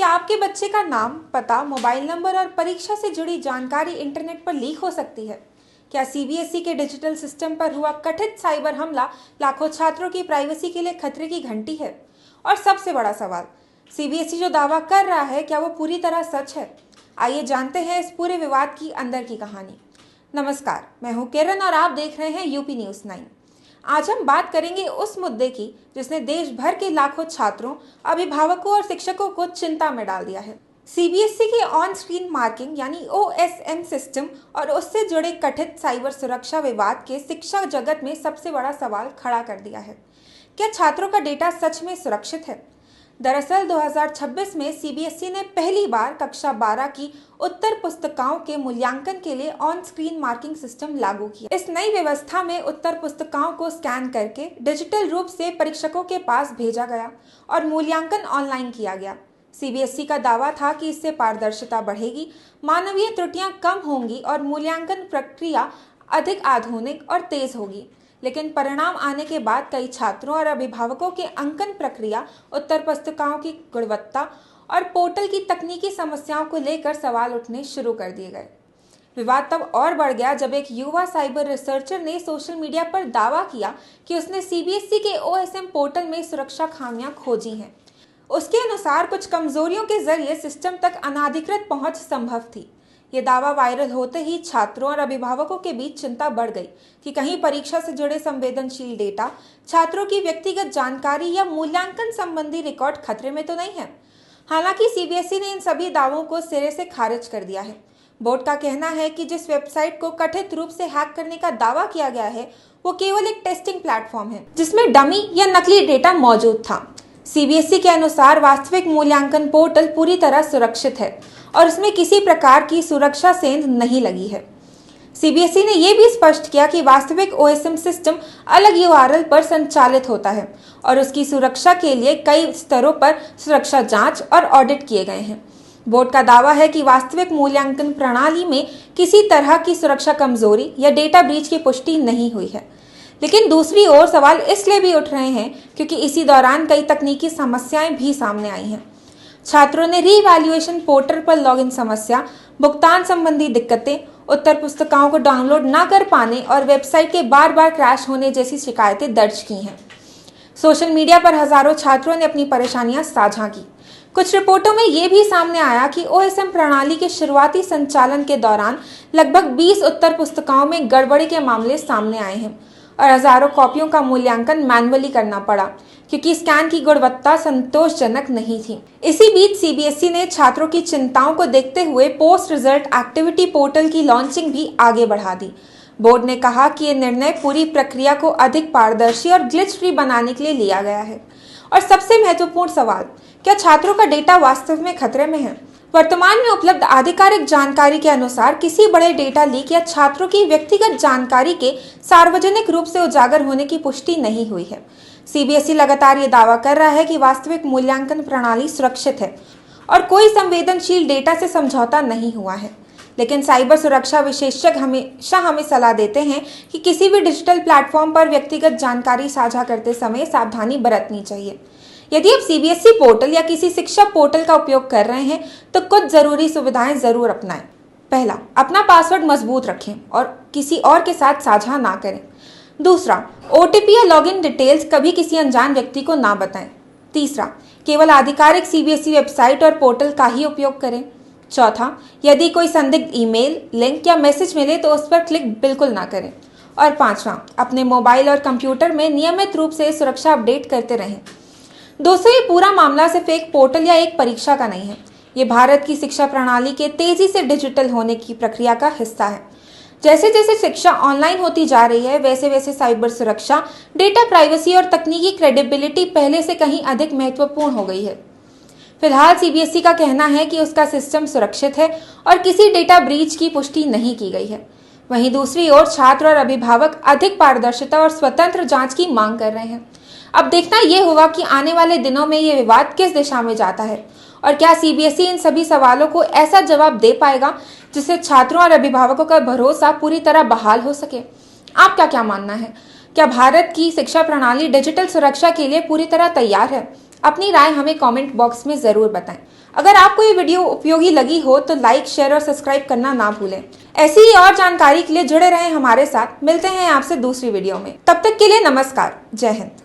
क्या आपके बच्चे का नाम, पता, मोबाइल नंबर और परीक्षा से जुड़ी जानकारी इंटरनेट पर लीक हो सकती है? क्या सीबीएसई के डिजिटल सिस्टम पर हुआ कथित साइबर हमला लाखों छात्रों की प्राइवेसी के लिए खतरे की घंटी है? और सबसे बड़ा सवाल, सीबीएसई जो दावा कर रहा है क्या वो पूरी तरह सच है? आइए जानते हैं इस पूरे विवाद की अंदर की कहानी। नमस्कार, मैं हूं किरण और आप देख रहे हैं यूपी न्यूज़ 9। आज हम बात करेंगे उस मुद्दे की जिसने देश भर के लाखों छात्रों, अभिभावकों और शिक्षकों को चिंता में डाल दिया है। सीबीएसई के ऑन स्क्रीन मार्किंग यानी ओएसएम सिस्टम और उससे जुड़े कथित साइबर सुरक्षा विवाद के शिक्षा जगत में सबसे बड़ा सवाल खड़ा कर दिया है। क्या छात्रों का डेटा सच में सुरक्षित है? दरअसल 2026 में सीबीएसई ने पहली बार कक्षा 12 की उत्तर पुस्तिकाओं के मूल्यांकन के लिए ऑन स्क्रीन मार्किंग सिस्टम लागू किया। इस नई व्यवस्था में उत्तर पुस्तिकाओं को स्कैन करके डिजिटल रूप से परीक्षकों के पास भेजा गया और मूल्यांकन ऑनलाइन किया गया। सीबीएसई का दावा था कि इससे पारदर्शिता बढ़ेगी, मानवीय त्रुटियां कम होंगी और मूल्यांकन प्रक्रिया अधिक आधुनिक और तेज होगी। लेकिन परिणाम आने के बाद कई छात्रों और अभिभावकों के अंकन प्रक्रिया, उत्तर पुस्तिकाओं की गुणवत्ता और पोर्टल की तकनीकी समस्याओं को लेकर सवाल उठने शुरू कर दिए गए। विवाद तब और बढ़ गया जब एक युवा साइबर रिसर्चर ने सोशल मीडिया पर दावा किया कि उसने सीबीएसई के ओएसएम पोर्टल में सुरक्षा खामियां खोजी हैं। उसके अनुसार कुछ कमजोरियों के जरिए सिस्टम तक अनाधिकृत पहुंच संभव थी। ये दावा वायरल होते ही छात्रों और अभिभावकों के बीच चिंता बढ़ गई कि कहीं परीक्षा से जुड़े संवेदनशील डेटा, छात्रों की व्यक्तिगत जानकारी या मूल्यांकन संबंधी रिकॉर्ड खतरे में तो नहीं है। हालांकि सीबीएसई ने इन सभी दावों को सिरे से खारिज कर दिया है। बोर्ड का कहना है कि जिस वेबसाइट को कथित रूप से हैक करने का दावा किया गया है वो केवल एक टेस्टिंग प्लेटफॉर्म है जिसमें डमी या नकली डेटा मौजूद था। सीबीएसई के अनुसार वास्तविक मूल्यांकन पोर्टल पूरी तरह सुरक्षित है और उसमें किसी प्रकार की सुरक्षा सेंध नहीं लगी है। सीबीएसई ने यह भी स्पष्ट किया कि वास्तविक ओएसएम सिस्टम अलग यूआरएल पर संचालित होता है और उसकी सुरक्षा के लिए कई स्तरों पर सुरक्षा जांच और ऑडिट किए गए हैं। बोर्ड का दावा है कि वास्तविक मूल्यांकन प्रणाली में किसी तरह की सुरक्षा कमजोरी या डेटा ब्रीच की पुष्टि नहीं हुई है। लेकिन दूसरी ओर सवाल इसलिए भी उठ रहे हैं क्योंकि इसी दौरान कई तकनीकी समस्याएं भी सामने आई हैं। छात्रों ने रीवैल्यूएशन पोर्टल पर लॉगिन समस्या, भुगतान संबंधी दिक्कतें, उत्तर पुस्तिकाओं को डाउनलोड न कर पाने और वेबसाइट के बार बार क्रैश होने जैसी शिकायतें दर्ज की हैं। सोशल मीडिया पर हजारों छात्रों ने अपनी परेशानियां साझा की। कुछ रिपोर्टों में यह भी सामने आया कि ओएसएम प्रणाली के शुरुआती संचालन के दौरान लगभग 20 उत्तर पुस्तिकाओं में गड़बड़ी के मामले सामने आए हैं और हजारों कॉपियों का मूल्यांकन मैन्युअली करना पड़ा क्योंकि स्कैन की गुणवत्ता संतोषजनक नहीं थी। इसी बीच सीबीएसई ने छात्रों की चिंताओं को देखते हुए पोस्ट रिजल्ट एक्टिविटी पोर्टल की लॉन्चिंग भी आगे बढ़ा दी। बोर्ड ने कहा कि यह निर्णय पूरी प्रक्रिया को अधिक पारदर्शी और ग्लिच फ्री बनाने के लिए लिया गया है। और सबसे महत्वपूर्ण सवाल, क्या छात्रों का डेटा वास्तव में खतरे में है? वर्तमान में उपलब्ध आधिकारिक जानकारी के अनुसार किसी बड़े डेटा लीक या छात्रों की व्यक्तिगत जानकारी के सार्वजनिक रूप से उजागर होने की पुष्टि नहीं हुई है। सीबीएसई लगातार ये दावा कर रहा है कि वास्तविक मूल्यांकन प्रणाली सुरक्षित है और कोई संवेदनशील डेटा से समझौता नहीं हुआ है। लेकिन साइबर सुरक्षा विशेषज्ञ हमेशा हमें सलाह देते हैं कि किसी भी डिजिटल प्लेटफॉर्म पर व्यक्तिगत जानकारी साझा करते समय सावधानी बरतनी चाहिए। यदि आप सीबीएसई पोर्टल या किसी शिक्षा पोर्टल का उपयोग कर रहे हैं तो कुछ जरूरी सुविधाएं जरूर अपनाएं। पहला, अपना पासवर्ड मजबूत रखें और किसी और के साथ साझा ना करें। दूसरा, ओटीपी या लॉगिन डिटेल्स कभी किसी अनजान व्यक्ति को ना बताएं। तीसरा, केवल आधिकारिक सीबीएसई वेबसाइट और पोर्टल का ही उपयोग करें। चौथा, यदि कोई संदिग्ध ईमेल, लिंक या मैसेज मिले तो उस पर क्लिक बिल्कुल ना करें। और पांचवा, अपने मोबाइल और कंप्यूटर में नियमित रूप से सुरक्षा अपडेट करते रहें। दोस्तों, ये पूरा मामला सिर्फ एक पोर्टल या एक परीक्षा का नहीं है। ये भारत की शिक्षा प्रणाली के तेजी से डिजिटल होने की प्रक्रिया का हिस्सा है। जैसे जैसे शिक्षा ऑनलाइन होती जा रही है वैसे वैसे साइबर सुरक्षा, डेटा प्राइवेसी और तकनीकी क्रेडिबिलिटी पहले से कहीं अधिक महत्वपूर्ण हो गई है। फिलहाल सीबीएसई का कहना है कि उसका सिस्टम सुरक्षित है और किसी डेटा ब्रीच की पुष्टि नहीं की गई है। वहीं दूसरी ओर छात्र और अभिभावक अधिक पारदर्शिता और स्वतंत्र जांच की मांग कर रहे हैं। अब देखना यह होगा कि आने वाले दिनों में ये विवाद किस दिशा में जाता है और क्या सीबीएसई इन सभी सवालों को ऐसा जवाब दे पाएगा जिससे छात्रों और अभिभावकों का भरोसा पूरी तरह बहाल हो सके। आपका क्या मानना है? क्या भारत की शिक्षा प्रणाली डिजिटल सुरक्षा के लिए पूरी तरह तैयार है? अपनी राय हमें कमेंट बॉक्स में जरूर बताएं। अगर आपको ये वीडियो उपयोगी लगी हो तो लाइक, शेयर और सब्सक्राइब करना ना भूलें। ऐसी ही और जानकारी के लिए जुड़े रहें हमारे साथ। मिलते हैं आपसे दूसरी वीडियो में। तब तक के लिए नमस्कार। जय हिंद।